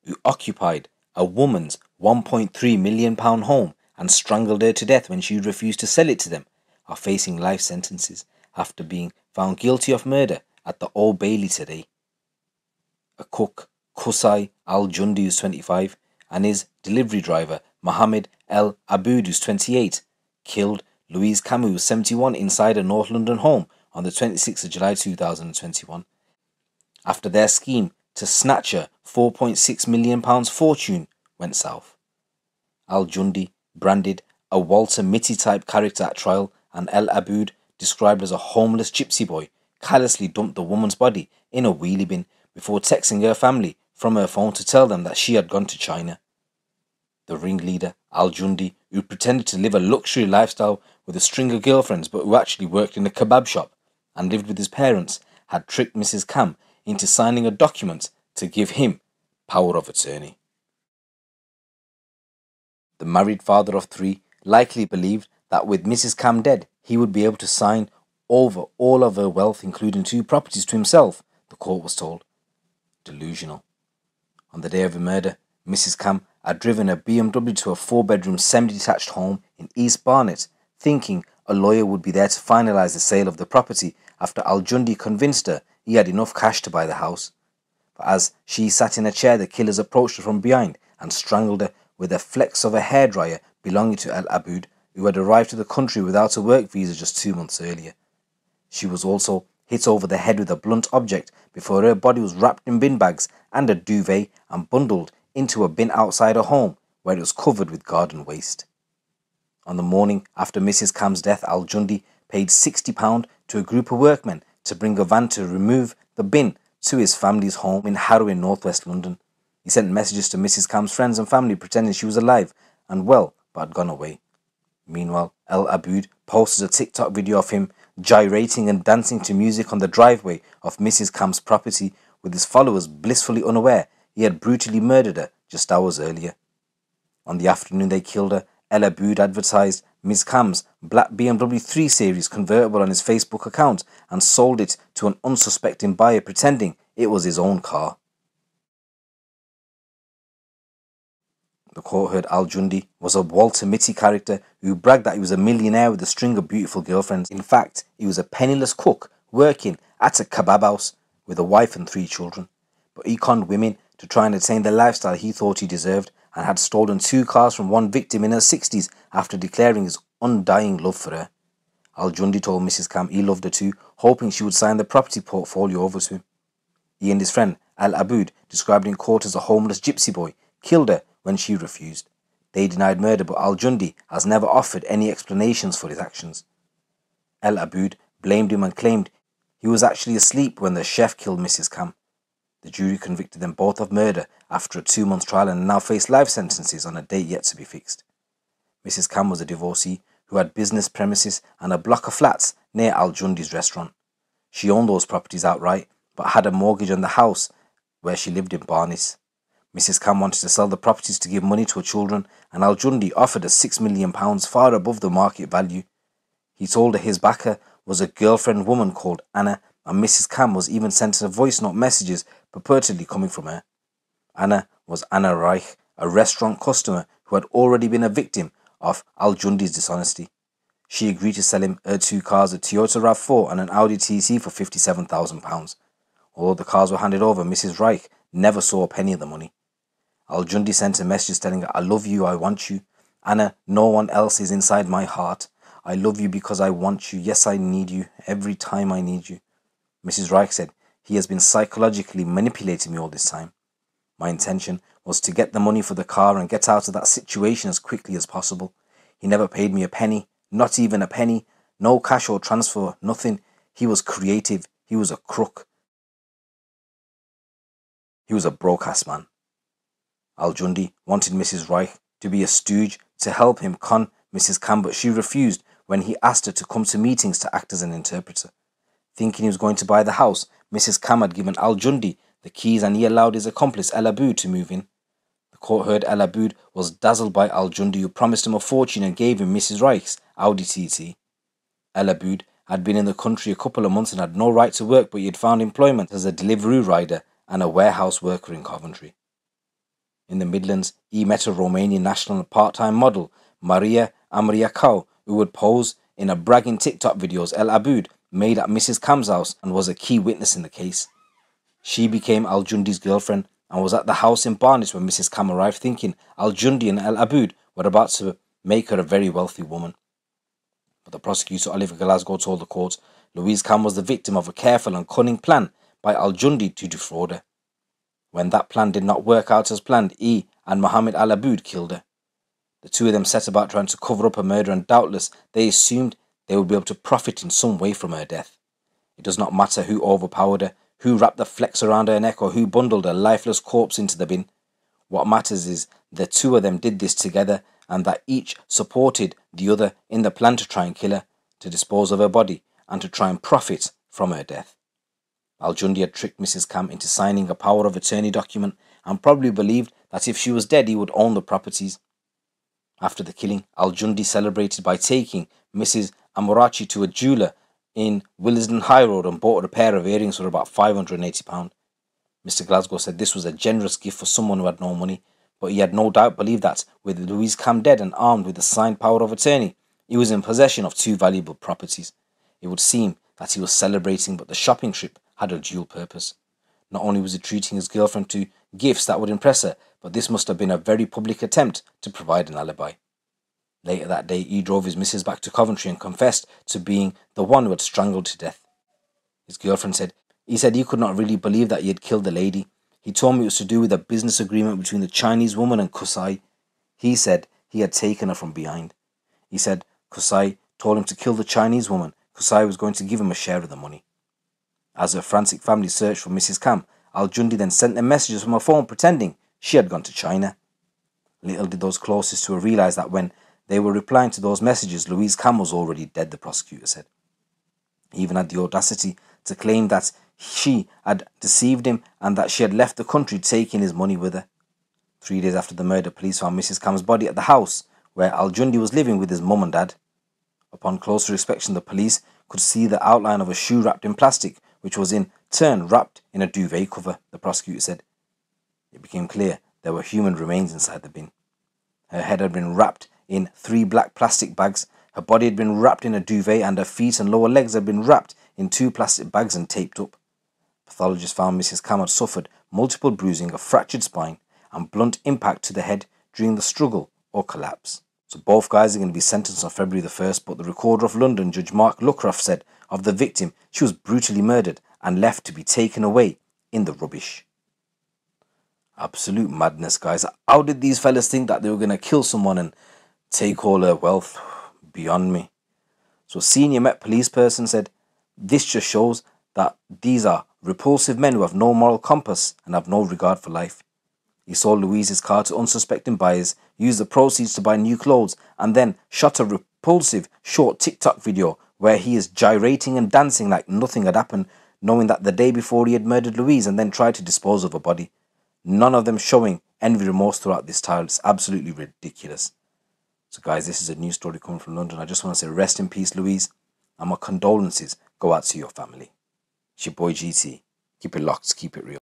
who occupied a woman's £1.3 million home and strangled her to death when she refused to sell it to them are facing life sentences after being found guilty of murder at the Old Bailey today. A cook, Kusai Al-Jundi, who's 25, and his delivery driver, Mohamed El-Abboud, who's 28, killed Louise Kam, who was 71, inside a North London home on the 26th of July 2021, after their scheme to snatch a £4.6 million fortune went south. Al-Jundi, branded a Walter Mitty-type character at trial, and El-Abboud, described as a homeless gypsy boy, callously dumped the woman's body in a wheelie bin before texting her family from her phone to tell them that she had gone to China. The ringleader, Al-Jundi, who pretended to live a luxury lifestyle with a string of girlfriends but who actually worked in a kebab shop and lived with his parents, had tricked Mrs. Kam into signing a document to give him power of attorney. The married father of 3 likely believed that with Mrs. Kam dead, he would be able to sign over all of her wealth, including 2 properties, to himself, the court was told. Delusional. On the day of the murder, Mrs. Kam had driven a BMW to a 4-bedroom semi-detached home in East Barnet, thinking a lawyer would be there to finalise the sale of the property after Al-Jundi convinced her he had enough cash to buy the house. But as she sat in a chair, the killers approached her from behind and strangled her with a flex of a hairdryer belonging to El-Abboud, who had arrived to the country without a work visa just 2 months earlier. She was also hit over the head with a blunt object before her body was wrapped in bin bags and a duvet and bundled into a bin outside her home, where it was covered with garden waste. On the morning after Mrs. Kam's death, Al-Jundi paid £60 to a group of workmen to bring a van to remove the bin to his family's home in Harrow in northwest London. He sent messages to Mrs. Kam's friends and family pretending she was alive and well but had gone away. Meanwhile, El-Abboud posted a TikTok video of him gyrating and dancing to music on the driveway of Mrs. Kam's property, with his followers blissfully unaware he had brutally murdered her just hours earlier. On the afternoon they killed her, El-Abboud advertised Ms. Kam's black BMW 3 Series convertible on his Facebook account and sold it to an unsuspecting buyer, pretending it was his own car. The court heard Al-Jundi was a Walter Mitty character who bragged that he was a millionaire with a string of beautiful girlfriends. In fact, he was a penniless cook working at a kebab house with a wife and 3 children. But he conned women to try and attain the lifestyle he thought he deserved, and had stolen 2 cars from one victim in her 60s after declaring his undying love for her. Al-Jundi told Mrs. Kam he loved her too, hoping she would sign the property portfolio over to him. He and his friend El-Abboud, described in court as a homeless gypsy boy, killed her when she refused. They denied murder, but Al-Jundi has never offered any explanations for his actions. El-Abboud blamed him and claimed he was actually asleep when the chef killed Mrs. Kam. The jury convicted them both of murder after a 2-month trial and now face life sentences on a date yet to be fixed. Mrs. Kam was a divorcee who had business premises and a block of flats near Al-Jundi's restaurant. She owned those properties outright, but had a mortgage on the house where she lived in Barnes. Mrs. Kam wanted to sell the properties to give money to her children, and Al-Jundi offered her £6 million, far above the market value. He told her his backer was a girlfriend woman called Anna, and Mrs. Kam was even sent her voice note messages purportedly coming from her. Anna was Anna Reich, a restaurant customer who had already been a victim of Al-Jundi's dishonesty. She agreed to sell him her 2 cars, a Toyota RAV4 and an Audi TC, for £57,000. Although the cars were handed over, Mrs. Reich never saw a penny of the money. Al-Jundi sent her messages telling her, "I love you, I want you. Anna, no one else is inside my heart. I love you because I want you. Yes, I need you. Every time I need you." Mrs. Reich said, "He has been psychologically manipulating me all this time. My intention was to get the money for the car and get out of that situation as quickly as possible. He never paid me a penny, not even a penny, no cash or transfer, nothing. He was creative. He was a crook. He was a broke-ass man." Al-Jundi wanted Mrs. Reich to be a stooge to help him con Mrs. Kam, but she refused when he asked her to come to meetings to act as an interpreter. Thinking he was going to buy the house, Mrs. Kam had given Al-Jundi the keys and he allowed his accomplice El-Abboud to move in. The court heard El-Abboud was dazzled by Al-Jundi, who promised him a fortune and gave him Mrs. Reich's Audi TT. El-Abboud had been in the country a couple of months and had no right to work, but he had found employment as a delivery rider and a warehouse worker in Coventry. In the Midlands, he met a Romanian national part-time model, Maria Amriacau, who would pose in a bragging TikTok videos El-Abboud made at Mrs. Kam's house and was a key witness in the case. She became Al-Jundi's girlfriend and was at the house in Barnet when Mrs. Kam arrived, thinking Al-Jundi and El-Abboud were about to make her a very wealthy woman. But the prosecutor Oliver Glasgow told the court Louise Kam was the victim of a careful and cunning plan by Al-Jundi to defraud her. When that plan did not work out as planned, he and Mohamed El-Abboud killed her. The two of them set about trying to cover up her murder, and doubtless they assumed they would be able to profit in some way from her death. It does not matter who overpowered her, who wrapped the flex around her neck, or who bundled her lifeless corpse into the bin. What matters is the two of them did this together, and that each supported the other in the plan to try and kill her, to dispose of her body, and to try and profit from her death. Al-Jundi had tricked Mrs. Kam into signing a power of attorney document and probably believed that if she was dead he would own the properties. After the killing, Al-Jundi celebrated by taking Mrs. Amorachi to a jeweller in Willesden High Road and bought her a pair of earrings for about £580. Mr. Glasgow said this was a generous gift for someone who had no money, but he had no doubt believed that, with Louise Kam dead and armed with the signed power of attorney, he was in possession of two valuable properties. It would seem that he was celebrating, but the shopping trip had a dual purpose. Not only was he treating his girlfriend to gifts that would impress her, but this must have been a very public attempt to provide an alibi. Later that day, he drove his missus back to Coventry and confessed to being the one who had strangled to death. His girlfriend said he could not really believe that he had killed the lady. He told me it was to do with a business agreement between the Chinese woman and Kusai. He said he had taken her from behind. He said Kusai told him to kill the Chinese woman. Kusai was going to give him a share of the money. As her frantic family searched for Mrs. Kam, Al-Jundi then sent them messages from her phone pretending she had gone to China. Little did those closest to her realize that when they were replying to those messages, Louise Kam was already dead, the prosecutor said. He even had the audacity to claim that she had deceived him and that she had left the country taking his money with her. 3 days after the murder, police found Mrs. Kam's body at the house where Al-Jundi was living with his mum and dad. Upon closer inspection, the police could see the outline of a shoe wrapped in plastic, which was in turn wrapped in a duvet cover, the prosecutor said. It became clear there were human remains inside the bin. Her head had been wrapped in 3 black plastic bags, her body had been wrapped in a duvet, and her feet and lower legs had been wrapped in 2 plastic bags and taped up. Pathologists found Mrs. Kam had suffered multiple bruising, a fractured spine, and blunt impact to the head during the struggle or collapse. So both guys are going to be sentenced on February the 1st, but the Recorder of London, Judge Mark Luckroft, said of the victim, she was brutally murdered and left to be taken away in the rubbish. Absolute madness, guys. How did these fellas think that they were going to kill someone and take all her wealth? Beyond me. So a senior Met police person said, this just shows that these are repulsive men who have no moral compass and have no regard for life. He sold Louise's car to unsuspecting buyers, used the proceeds to buy new clothes, and then shot a repulsive short TikTok video where he is gyrating and dancing like nothing had happened, knowing that the day before he had murdered Louise, and then tried to dispose of her body. None of them showing any remorse throughout this trial. It's absolutely ridiculous. So guys, this is a news story coming from London. I just want to say rest in peace, Louise, and my condolences go out to your family. It's your boy GT. Keep it locked, keep it real.